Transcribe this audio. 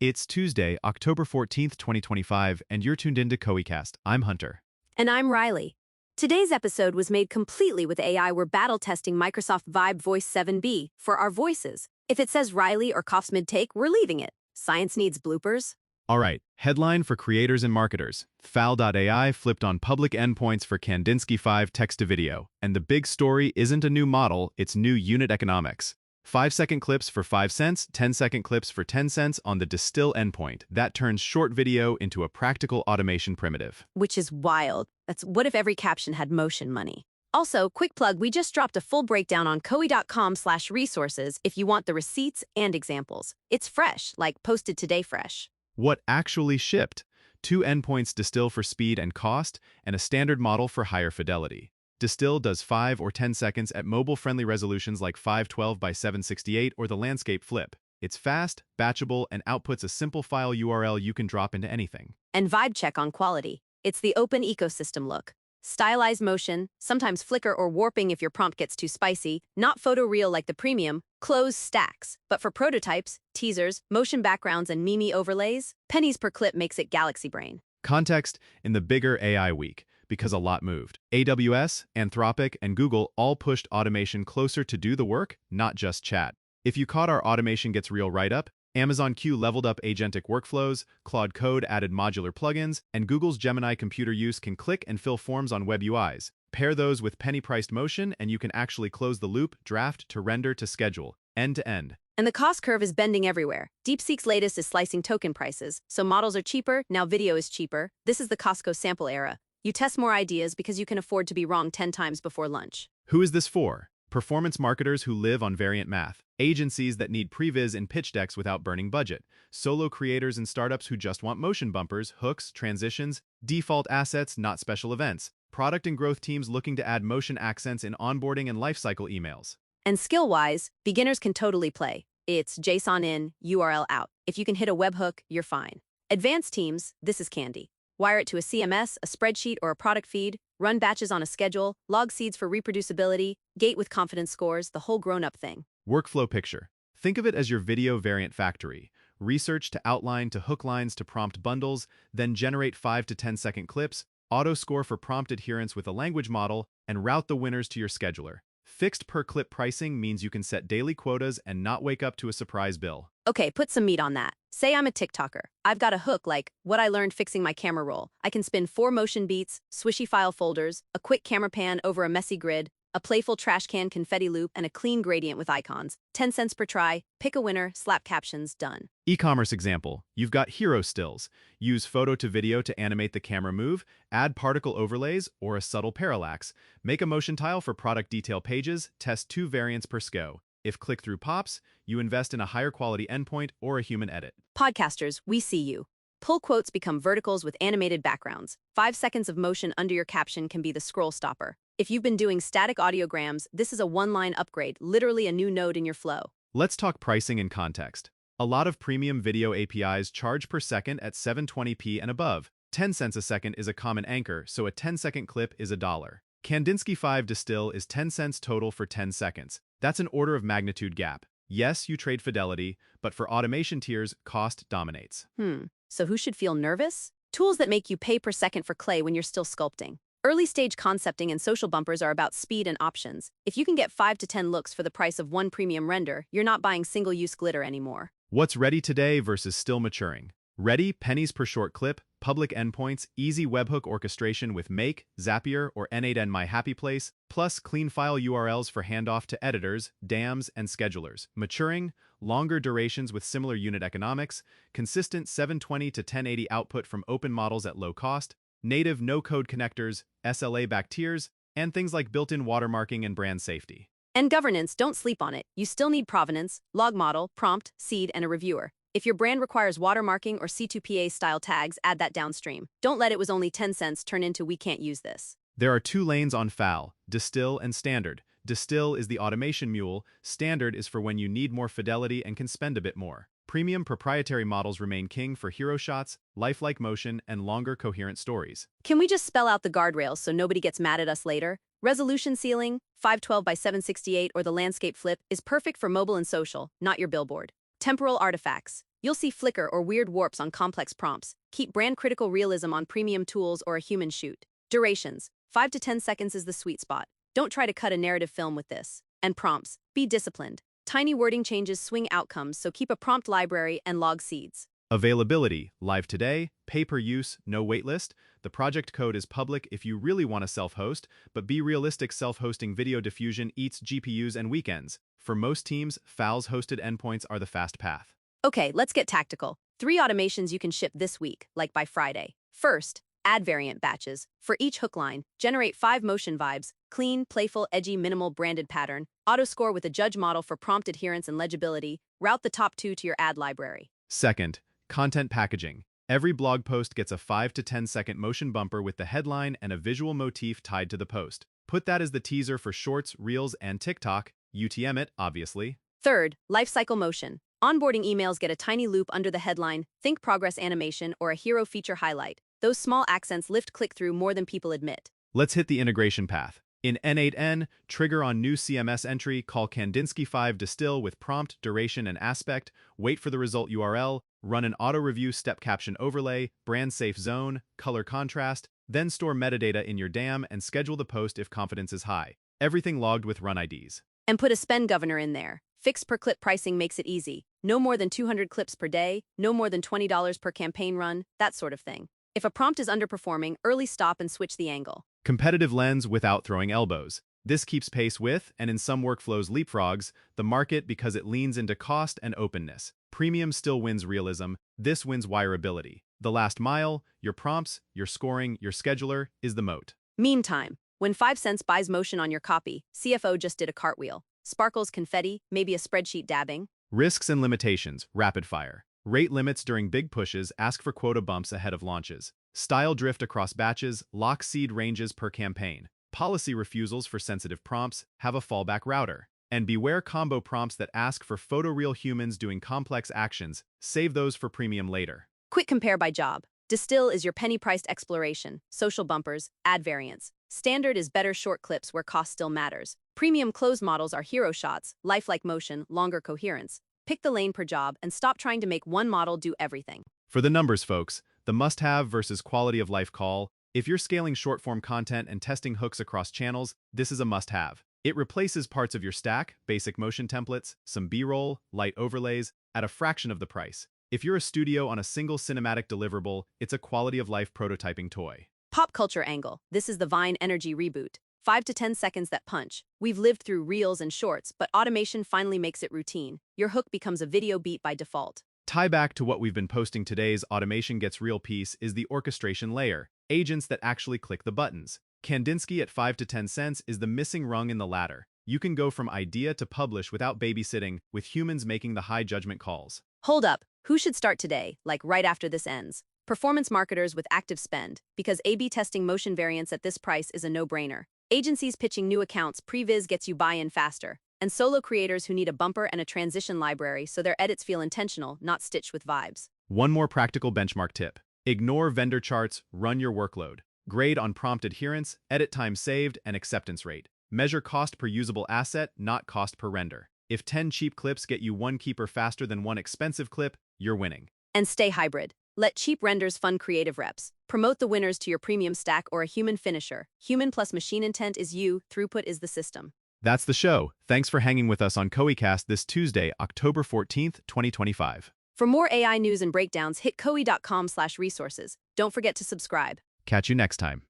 It's Tuesday, October 14th, 2025, and you're tuned into KoiCast. I'm Hunter. And I'm Riley. Today's episode was made completely with AI. We're battle testing Microsoft Vibe Voice 7B for our voices. If it says Riley or coughs mid-take, we're leaving it. Science needs bloopers. All right, headline for creators and marketers. Foul.ai flipped on public endpoints for Kandinsky-5 text-to-video. And the big story isn't a new model, it's new unit economics. 5-second clips for 5 cents, 10-second clips for 10 cents on the Distill endpoint. That turns short video into a practical automation primitive. Which is wild. That's what if every caption had motion money. Also, quick plug, we just dropped a full breakdown on koi.com/resources if you want the receipts and examples. It's fresh, like posted today fresh. What actually shipped? 2 endpoints Distill for speed and cost, and a standard model for higher fidelity. Distill does 5 or 10 seconds at mobile-friendly resolutions like 512 by 768 or the landscape flip. It's fast, batchable, and outputs a simple file URL you can drop into anything. And vibe check on quality. It's the open ecosystem look. Stylized motion, sometimes flicker or warping if your prompt gets too spicy, not photoreal like the premium, closed stacks. But for prototypes, teasers, motion backgrounds, and meme overlays, pennies per clip makes it galaxy brain. Context in the bigger AI week, because a lot moved. AWS, Anthropic, and Google all pushed automation closer to do the work, not just chat. If you caught our automation gets real write-up, Amazon Q leveled up agentic workflows, Claude Code added modular plugins, and Google's Gemini computer use can click and fill forms on web UIs. Pair those with penny-priced motion, and you can actually close the loop, draft to render to schedule, end to end. And the cost curve is bending everywhere. DeepSeek's latest is slicing token prices, so models are cheaper, now video is cheaper. This is the Costco sample era. You test more ideas because you can afford to be wrong 10 times before lunch. Who is this for? Performance marketers who live on variant math, agencies that need previs in pitch decks without burning budget, solo creators and startups who just want motion bumpers, hooks, transitions, default assets, not special events, product and growth teams looking to add motion accents in onboarding and lifecycle emails. And skill-wise, beginners can totally play. It's JSON in, URL out. If you can hit a webhook, you're fine. Advanced teams, this is candy. Wire it to a CMS, a spreadsheet, or a product feed, run batches on a schedule, log seeds for reproducibility, gate with confidence scores, the whole grown-up thing. Workflow picture. Think of it as your video variant factory. Research to outline to hook lines to prompt bundles, then generate 5 to 10 second clips, auto-score for prompt adherence with a language model, and route the winners to your scheduler. Fixed per-clip pricing means you can set daily quotas and not wake up to a surprise bill. Okay, put some meat on that. Say I'm a TikToker. I've got a hook like what I learned fixing my camera roll. I can spin 4 motion beats, swishy file folders, a quick camera pan over a messy grid, a playful trash can confetti loop, and a clean gradient with icons. 10 cents per try, pick a winner, slap captions, done. E-commerce example. You've got hero stills. Use photo to video to animate the camera move, add particle overlays, or a subtle parallax. Make a motion tile for product detail pages, test 2 variants per SKU. If click-through pops, you invest in a higher quality endpoint or a human edit. Podcasters, we see you. Pull quotes become verticals with animated backgrounds. 5 seconds of motion under your caption can be the scroll stopper. If you've been doing static audiograms, this is a one-line upgrade, literally a new node in your flow. Let's talk pricing and context. A lot of premium video APIs charge per second at 720p and above. 10 cents a second is a common anchor, so a 10-second clip is $1. Kandinsky-5 Distill is 10 cents total for 10 seconds. That's an order of magnitude gap. Yes, you trade fidelity, but for automation tiers, cost dominates. So who should feel nervous? Tools that make you pay per second for clay when you're still sculpting. Early-stage concepting and social bumpers are about speed and options. If you can get 5 to 10 looks for the price of 1 premium render, you're not buying single-use glitter anymore. What's ready today versus still maturing? Ready, pennies per short clip, public endpoints, easy webhook orchestration with Make, Zapier, or N8N My Happy Place, plus clean file URLs for handoff to editors, DAMs, and schedulers. Maturing, longer durations with similar unit economics, consistent 720 to 1080 output from open models at low cost, native no-code connectors, SLA-backed tiers, and things like built-in watermarking and brand safety. And governance, don't sleep on it. You still need provenance, log model, prompt, seed, and a reviewer. If your brand requires watermarking or C2PA-style tags, add that downstream. Don't let it was only 10 cents turn into we can't use this. There are 2 lanes on FAL, Distill and Standard. Distill is the automation mule, Standard is for when you need more fidelity and can spend a bit more. Premium proprietary models remain king for hero shots, lifelike motion, and longer coherent stories. Can we just spell out the guardrails so nobody gets mad at us later? Resolution ceiling, 512 by 768 or the landscape flip is perfect for mobile and social, not your billboard. Temporal artifacts. You'll see flicker or weird warps on complex prompts. Keep brand-critical realism on premium tools or a human shoot. Durations. 5 to 10 seconds is the sweet spot. Don't try to cut a narrative film with this. And prompts. Be disciplined. Tiny wording changes swing outcomes, so keep a prompt library and log seeds. Availability, live today, pay-per-use, no waitlist. The project code is public if you really want to self-host, but be realistic, self-hosting video diffusion eats GPUs and weekends. For most teams, FALS-hosted endpoints are the fast path. Okay, let's get tactical. 3 automations you can ship this week, like by Friday. First, add variant batches. For each hook line, generate 5 motion vibes: clean, playful, edgy, minimal, branded pattern. Auto-score with a judge model for prompt adherence and legibility. Route the top 2 to your ad library. Second, content packaging. Every blog post gets a 5 to 10 second motion bumper with the headline and a visual motif tied to the post. Put that as the teaser for Shorts, Reels, and TikTok. UTM it, obviously. Third, lifecycle motion. Onboarding emails get a tiny loop under the headline, think progress animation, or a hero feature highlight. Those small accents lift click-through more than people admit. Let's hit the integration path. In N8N, trigger on new CMS entry, call Kandinsky-5 distill with prompt, duration, and aspect, wait for the result URL, run an auto-review step caption overlay, brand-safe zone, color contrast, then store metadata in your DAM and schedule the post if confidence is high. Everything logged with run IDs. And put a spend governor in there. Fixed per clip pricing makes it easy. No more than 200 clips per day, no more than $20 per campaign run, that sort of thing. If a prompt is underperforming, early stop and switch the angle. Competitive lens without throwing elbows. This keeps pace with, and in some workflows leapfrogs, the market because it leans into cost and openness. Premium still wins realism, this wins wireability. The last mile, your prompts, your scoring, your scheduler, is the moat. Meantime, when 5 cents buys motion on your copy, CFO just did a cartwheel. Sparkles, confetti, maybe a spreadsheet dabbing. Risks and limitations, rapid fire. Rate limits during big pushes, ask for quota bumps ahead of launches. Style drift across batches, lock seed ranges per campaign. Policy refusals for sensitive prompts, have a fallback router. And beware combo prompts that ask for photoreal humans doing complex actions, save those for premium later. Quick compare by job. Distill is your penny-priced exploration, social bumpers, ad variants. Standard is better short clips where cost still matters. Premium closed models are hero shots, lifelike motion, longer coherence. Pick the lane per job and stop trying to make one model do everything. For the numbers, folks, the must-have versus quality of life call. If you're scaling short-form content and testing hooks across channels, this is a must-have. It replaces parts of your stack, basic motion templates, some B-roll, light overlays, at a fraction of the price. If you're a studio on a single cinematic deliverable, it's a quality-of-life prototyping toy. Pop culture angle. This is the Vine Energy reboot. 5 to 10 seconds that punch. We've lived through reels and shorts, but automation finally makes it routine. Your hook becomes a video beat by default. Tie back to what we've been posting. Today's automation gets real piece is the orchestration layer, agents that actually click the buttons. Kandinsky at 5 to 10 cents is the missing rung in the ladder. You can go from idea to publish without babysitting, with humans making the high judgment calls. Hold up, who should start today, like right after this ends? Performance marketers with active spend, because A/B testing motion variants at this price is a no-brainer. Agencies pitching new accounts pre-viz gets you buy-in faster. And solo creators who need a bumper and a transition library so their edits feel intentional, not stitched with vibes. One more practical benchmark tip. Ignore vendor charts, run your workload. Grade on prompt adherence, edit time saved, and acceptance rate. Measure cost per usable asset, not cost per render. If 10 cheap clips get you 1 keeper faster than 1 expensive clip, you're winning. And stay hybrid. Let cheap renders fund creative reps. Promote the winners to your premium stack or a human finisher. Human plus machine intent is you, throughput is the system. That's the show. Thanks for hanging with us on KoiCast this Tuesday, October 14th, 2025. For more AI news and breakdowns, hit koi.com/resources. Don't forget to subscribe. Catch you next time.